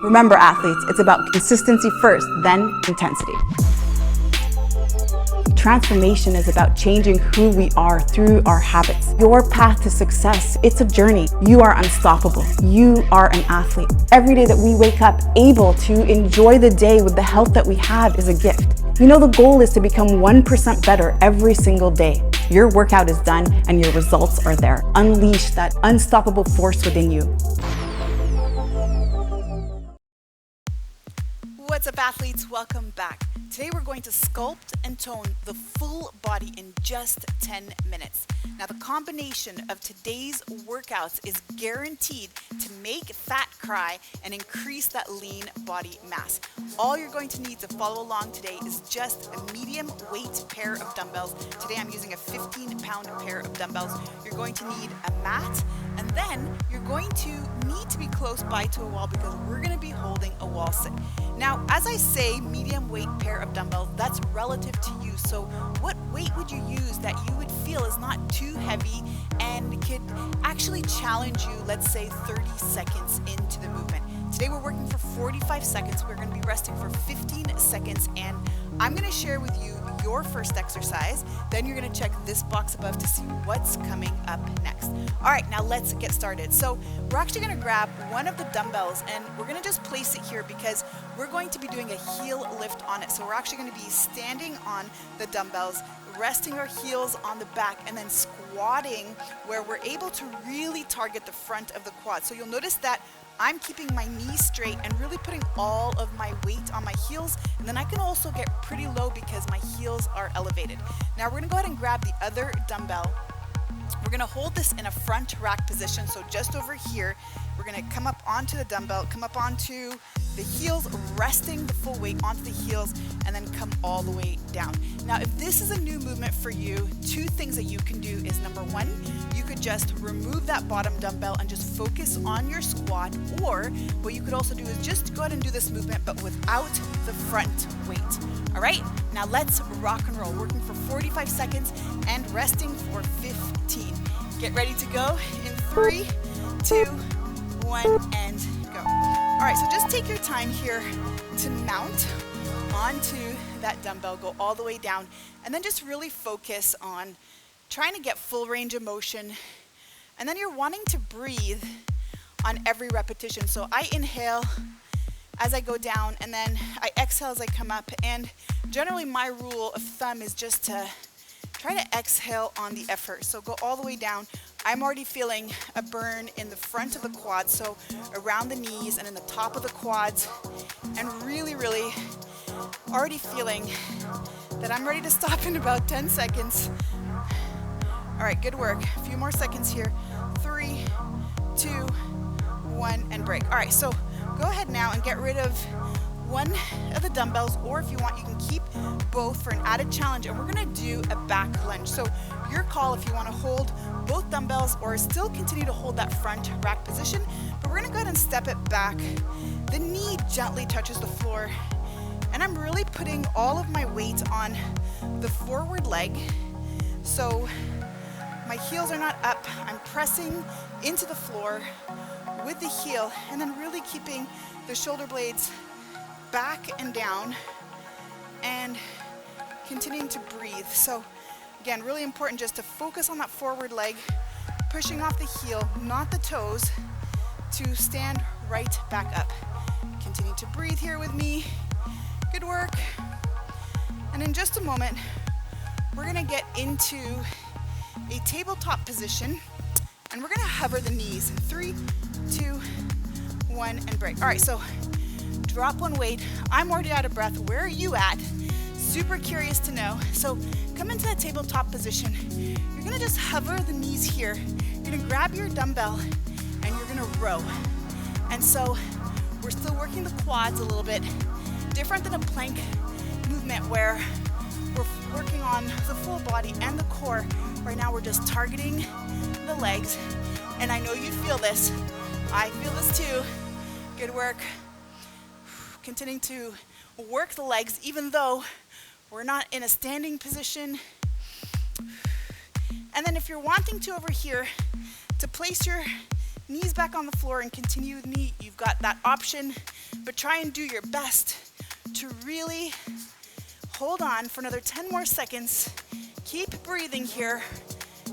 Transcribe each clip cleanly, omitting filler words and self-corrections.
Remember, athletes, it's about consistency first, then intensity. Transformation is about changing who we are through our habits. Your path to success, it's a journey. You are unstoppable. You are an athlete. Every day that we wake up able to enjoy the day with the health that we have is a gift. You know, the goal is to become 1% better every single day. Your workout is done and your results are there. Unleash that unstoppable force within you. What's up, athletes? Welcome back. Today we're going to sculpt and tone the full body in just 10 minutes. Now, the combination of today's workouts is guaranteed to make fat cry and increase that lean body mass. All you're going to need to follow along today is just a medium weight pair of dumbbells. Today I'm using a 15-pound pair of dumbbells. You're going to need a mat, and then you're going to need to be close by to a wall because we're going to be holding a wall sit. Now, as I say, medium weight pair of dumbbells, that's relative to you. So what weight would you use that you would feel is not too heavy and could actually challenge you, let's say 30 seconds into the movement? Today we're working for 45 seconds. We're going to be resting for 15 seconds, and I'm going to share with you your first exercise. Then you're going to check this box above to see what's coming up next. All right, now let's get started. So we're actually going to grab one of the dumbbells and we're going to just place it here because we're going to be doing a heel lift on it. So we're actually going to be standing on the dumbbells, resting our heels on the back, and then squatting where we're able to really target the front of the quad. So you'll notice that I'm keeping my knees straight and really putting all of my weight on my heels, and then I can also get pretty low because my heels are elevated. Now we're going to go ahead and grab the other dumbbell. We're going to hold this in a front rack position, so just over here. We're going to come up onto the dumbbell, come up onto the heels, resting the full weight onto the heels, and then come all the way down. Now, if this is a new movement for you, two things that you can do is, number one, you could just remove that bottom dumbbell and just focus on your squat, or what you could also do is just go ahead and do this movement but without the front weight. All right, now let's rock and roll, working for 45 seconds and resting for 15. Get ready to go in 3, 2, 1, and go. All right, so just take your time here to mount onto that dumbbell, go all the way down, and then just really focus on trying to get full range of motion. And then you're wanting to breathe on every repetition. So I inhale as I go down, and then I exhale as I come up. And generally my rule of thumb is just to try to exhale on the effort. So go all the way down. I'm already feeling a burn in the front of the quads, so around the knees and in the top of the quads, and really already feeling that I'm ready to stop in about 10 seconds. All right, good work. A few more seconds here. 3, 2, 1, and break. All right, so go ahead now and get rid of one of the dumbbells, or if you want, you can keep both for an added challenge, and we're gonna do a back lunge. So your call if you wanna hold both dumbbells or still continue to hold that front rack position, but we're gonna go ahead and step it back. The knee gently touches the floor, and I'm really putting all of my weight on the forward leg. So my heels are not up, I'm pressing into the floor with the heel, and then really keeping the shoulder blades back and down and continuing to breathe. So again, really important just to focus on that forward leg, pushing off the heel, not the toes, to stand right back up. Continue to breathe here with me. Good work. And in just a moment, we're gonna get into a tabletop position, and we're gonna hover the knees. 3, 2, 1, and break. All right, so drop one weight. I'm already out of breath. Where are you at? Super curious to know. So come into that tabletop position. You're gonna just hover the knees here. You're gonna grab your dumbbell and you're gonna row. And so we're still working the quads a little bit, different than a plank movement where we're working on the full body and the core. Right now we're just targeting the legs. And I know you feel this. I feel this too. Good work. Continuing to work the legs even though we're not in a standing position. And then if you're wanting to over here to place your knees back on the floor and continue with me, you've got that option. but try and do your best to really hold on for another 10 more seconds. Keep breathing here.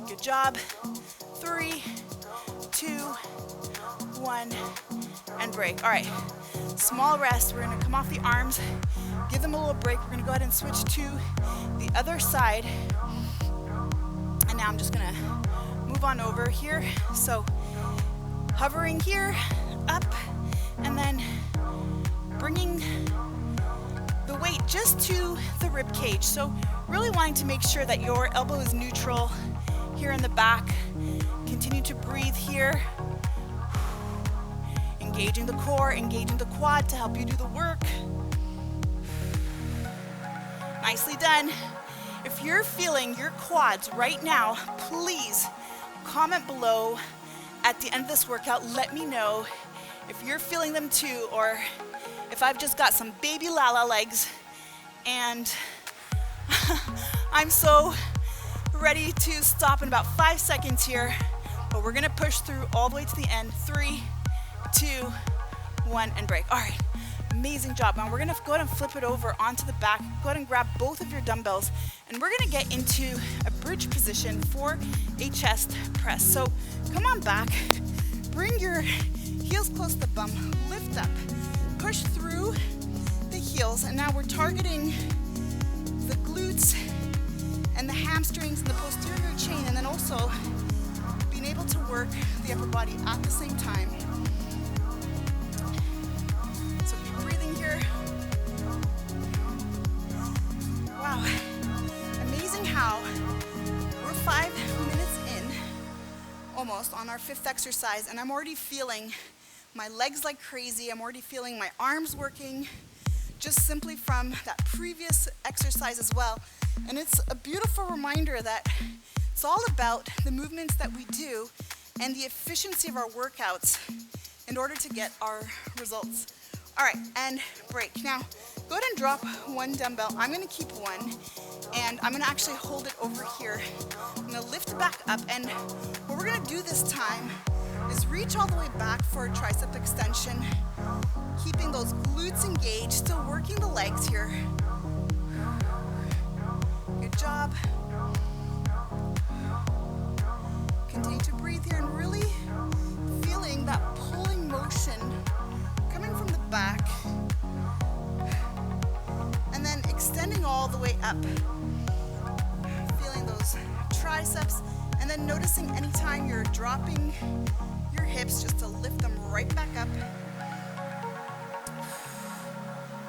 Good job. 3, 2, 1, and break. All right, small rest. We're gonna come off the arms, give them a little break. We're gonna go ahead and switch to the other side. And now I'm just gonna move on over here. So hovering here, up, and then bringing the weight just to the rib cage. So really wanting to make sure that your elbow is neutral here in the back. Continue to breathe here. Engaging the core, engaging the quad to help you do the work. Nicely done. If you're feeling your quads right now, please comment below at the end of this workout. Let me know if you're feeling them too, or if I've just got some baby 𝗟𝗟𝗡𝗚 legs and I'm so ready to stop in about 5 seconds here, but we're gonna push through all the way to the end. 3, 2, 1, and break. All right, amazing job. Now we're gonna go ahead and flip it over onto the back. Go ahead and grab both of your dumbbells, and we're gonna get into a bridge position for a chest press. So come on back, bring your heels close to the bum, lift up, push through the heels, and now we're targeting the glutes and the hamstrings and the posterior chain, and then also being able to work the upper body at the same time. So keep breathing here. Wow, amazing how we're 5 minutes in, almost, on our 5th exercise, and I'm already feeling my legs like crazy. I'm already feeling my arms working, just simply from that previous exercise as well. And it's a beautiful reminder that it's all about the movements that we do and the efficiency of our workouts in order to get our results. All right, and break. Now, go ahead and drop one dumbbell. I'm gonna keep one, and I'm gonna actually hold it over here. I'm gonna lift it back up, and what we're gonna do this time is reach all the way back for a tricep extension, keeping those glutes engaged, still working the legs here. Good job. Continue to breathe here and really feeling that pulling motion coming from the back, and then extending all the way up. Feeling those triceps, and then noticing anytime you're dropping your hips, just to lift them right back up.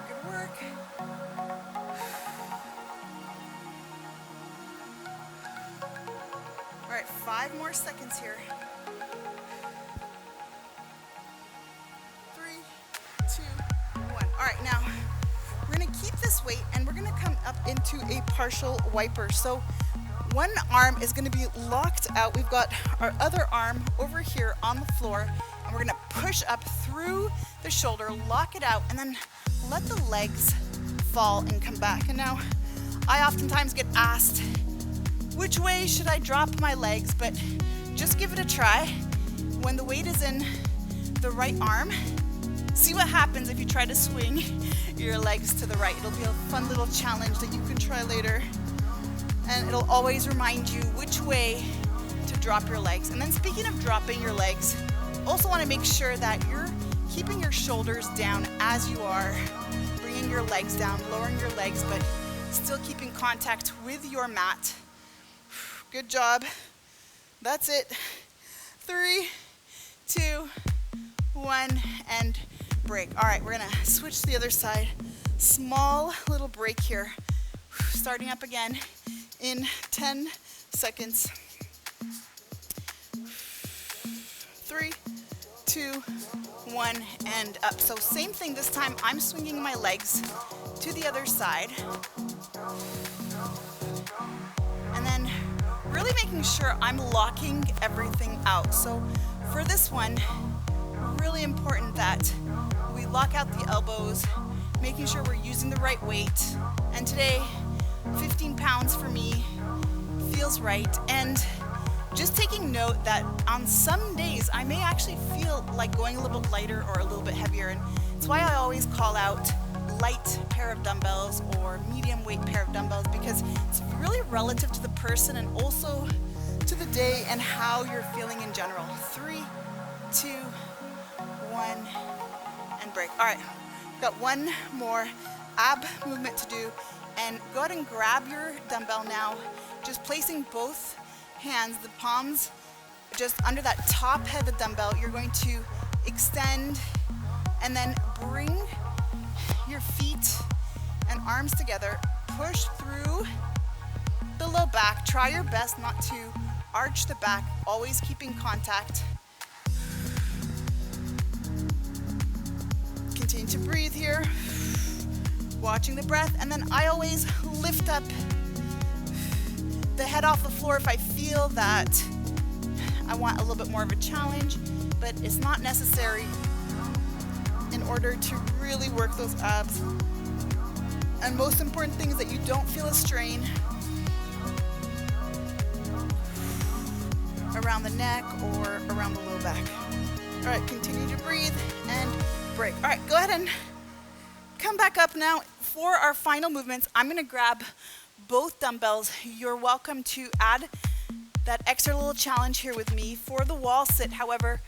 Good work. All right, 5 more seconds here. 3, 2, 1. All right, now we're gonna keep this weight and we're gonna come up into a partial wiper. So one arm is gonna be locked out. We've got our other arm over here on the floor, and we're gonna push up through the shoulder, lock it out, and then let the legs fall and come back. And now I oftentimes get asked, which way should I drop my legs? But just give it a try. When the weight is in the right arm, see what happens if you try to swing your legs to the right. It'll be a fun little challenge that you can try later. And it'll always remind you which way to drop your legs. And then speaking of dropping your legs, also want to make sure that you're keeping your shoulders down as you are bringing your legs down, lowering your legs, but still keeping contact with your mat. Good job. That's it. 3, 2, 1, and break. All right, we're gonna switch to the other side. Small little break here. Starting up again in 10 seconds. 3, 2, 1, and up. So same thing this time. I'm swinging my legs to the other side. And then really making sure I'm locking everything out. So for this one, really important that we lock out the elbows, making sure we're using the right weight. And today, 15 pounds for me feels right. And just taking note that on some days, I may actually feel like going a little bit lighter or a little bit heavier. And It's why I always call out light pair of dumbbells or medium weight pair of dumbbells, because it's really relative to the person and also to the day and how you're feeling in general. 3, 2, 1, and break. All right, got one more ab movement to do, and go ahead and grab your dumbbell now, just placing both hands, the palms just under that top head of the dumbbell. You're going to extend and then bring your feet and arms together, push through the low back. Try your best not to arch the back, always keeping contact. Continue to breathe here, watching the breath, and then I always lift up the head off the floor if I feel that I want a little bit more of a challenge, but it's not necessary in order to really work those abs. And most important thing is that you don't feel a strain around the neck or around the low back. All right, continue to breathe and break. All right, go ahead and come back up now. For our final movements, I'm gonna grab both dumbbells. You're welcome to add that extra little challenge here with me for the wall sit. However,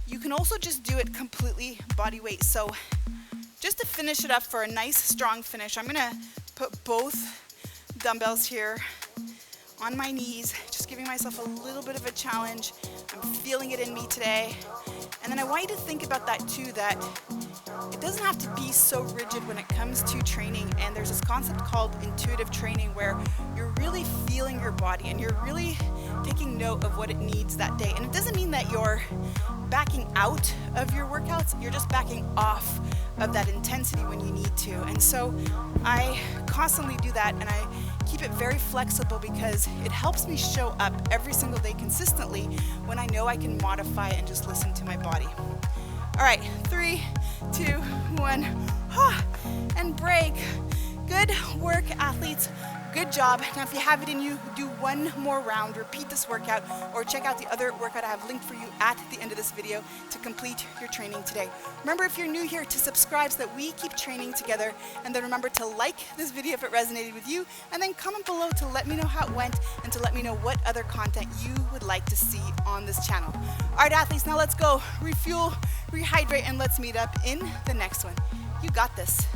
you can also just do it completely body weight. So just to finish it up for a nice strong finish, I'm gonna put both dumbbells here on my knees, just giving myself a little bit of a challenge. I'm feeling it in me today. And then I want you to think about that too, that it doesn't have to be so rigid when it comes to training. And there's this concept called intuitive training where you're really feeling your body and you're really taking note of what it needs that day. And it doesn't mean that you're backing out of your workouts, you're just backing off of that intensity when you need to. And so I constantly do that, and I keep it very flexible because it helps me show up every single day consistently when I know I can modify and just listen to my body. All right, 3, 2, 1, and break. Good work, athletes. Good job. Now, if you have it in you, do one more round, repeat this workout, or check out the other workout I have linked for you at the end of this video to complete your training today. Remember, if you're new here, to subscribe so that we keep training together, and then remember to like this video if it resonated with you, and then comment below to let me know how it went and to let me know what other content you would like to see on this channel. All right, athletes, now let's go refuel, rehydrate, and let's meet up in the next one. You got this.